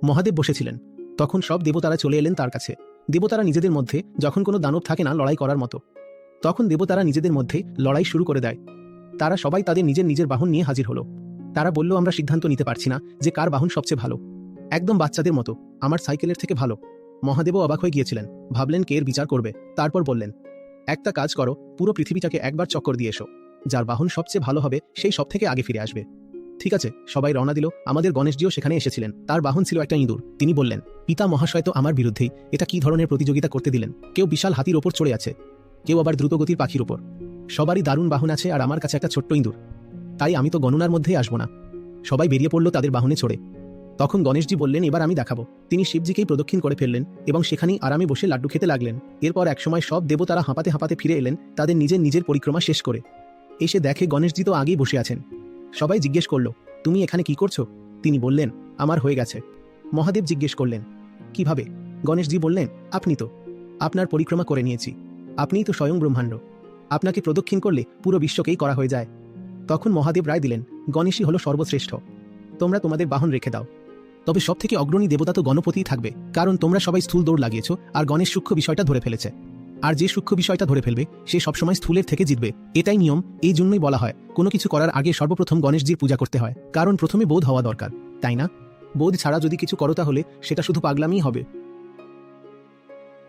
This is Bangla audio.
মহাদেব বসেছিলেন। তখন সব দেবতারা চলে এলেন তার কাছে। দেবতারা নিজেদের মধ্যে, যখন কোনো দানব থাকে না লড়াই করার মতো, তখন দেবতারা নিজেদের মধ্যে লড়াই শুরু করে দেয়। তারা সবাই তাদের নিজের নিজের বাহন নিয়ে হাজির হলো। তারা বলল, আমরা সিদ্ধান্ত নিতে পারছি না যে কার বাহন সবচেয়ে ভালো। একদম বাচ্চাদের মতো, আমার সাইকেলের থেকে ভালো। মহাদেবও অবাক হয়ে গিয়েছিলেন, ভাবলেন কে এর বিচার করবে। তারপর বললেন, একটা কাজ করো, পুরো পৃথিবীটাকে একবার চক্কর দিয়ে এসো। যার বাহন সবচেয়ে ভালো হবে সেই সব থেকে আগে ফিরে আসবে। ঠিক আছে, সবাই রওনা দিল। আমাদের গণেশজিও সেখানে এসেছিলেন। তার বাহন ছিল একটা ইঁদুর। তিনি বললেন, পিতা মহাশয় তো আমার বিরুদ্ধেই, এটা কি ধরনের প্রতিযোগিতা করতে দিলেন? কেউ বিশাল হাতির ওপর চড়ে আছে, কেউ আবার দ্রুতগতির পাখির উপর। সবারই দারুণ বাহন আছে, আর আমার কাছে একটা ছোট্ট ইঁদুর। তাই আমি তো গণনার মধ্যেই আসবো না। সবাই বেরিয়ে পড়ল তাদের বাহনে চড়ে। তখন গণেশজি বললেন, এবার আমি দেখাবো। তিনি শিবজিকেই প্রদক্ষিণ করে ফেললেন এবং সেখানেই আরামে বসে লাড্ডু খেতে লাগলেন। এরপর একসময় সব দেবতারা হাঁপাতে হাঁপাতে ফিরে এলেন তাদের নিজের নিজের পরিক্রমা শেষ করে। এসে দেখে গণেশজি তো আগেই বসে আছেন। সবাই জিজ্ঞেস করল, তুমি এখানে কি করছো? তিনি বললেন, আমার হয়ে গেছে। মহাদেব জিজ্ঞেস করলেন, কিভাবে? গণেশজি বললেন, আপনি তো, আপনার পরিক্রমা করে নিয়েছি। আপনিই তো স্বয়ং ব্রহ্মাণ্ড। আপনাকে প্রদক্ষিণ করলে পুরো বিশ্বকেই করা হয়ে যায়। তখন মহাদেব রায় দিলেন, গণেশই হলো সর্বশ্রেষ্ঠ। তোমরা তোমাদের বাহন রেখে দাও। তবে সব থেকে অগ্রণী দেবতা তো গণপতিই থাকবে, কারণ তোমরা সবাই স্থূল দৌড় লাগিয়েছ, আর গণেশ সূক্ষ্ম বিষয়টা ধরে ফেলেছে। আর যে সূক্ষ্ম বিষয়টা ধরে ফেলবে সে সবসময় স্থূলের থেকে জিতবে। এটাই নিয়ম। এই জন্যই বলা হয়, কোনো কিছু করার আগে সর্বপ্রথম গণেশজির পূজা করতে হয়, কারণ প্রথমে বোধ হওয়া দরকার, তাই না? বোধ ছাড়া যদি কিছু করো তাহলে সেটা শুধু পাগলামিই হবে।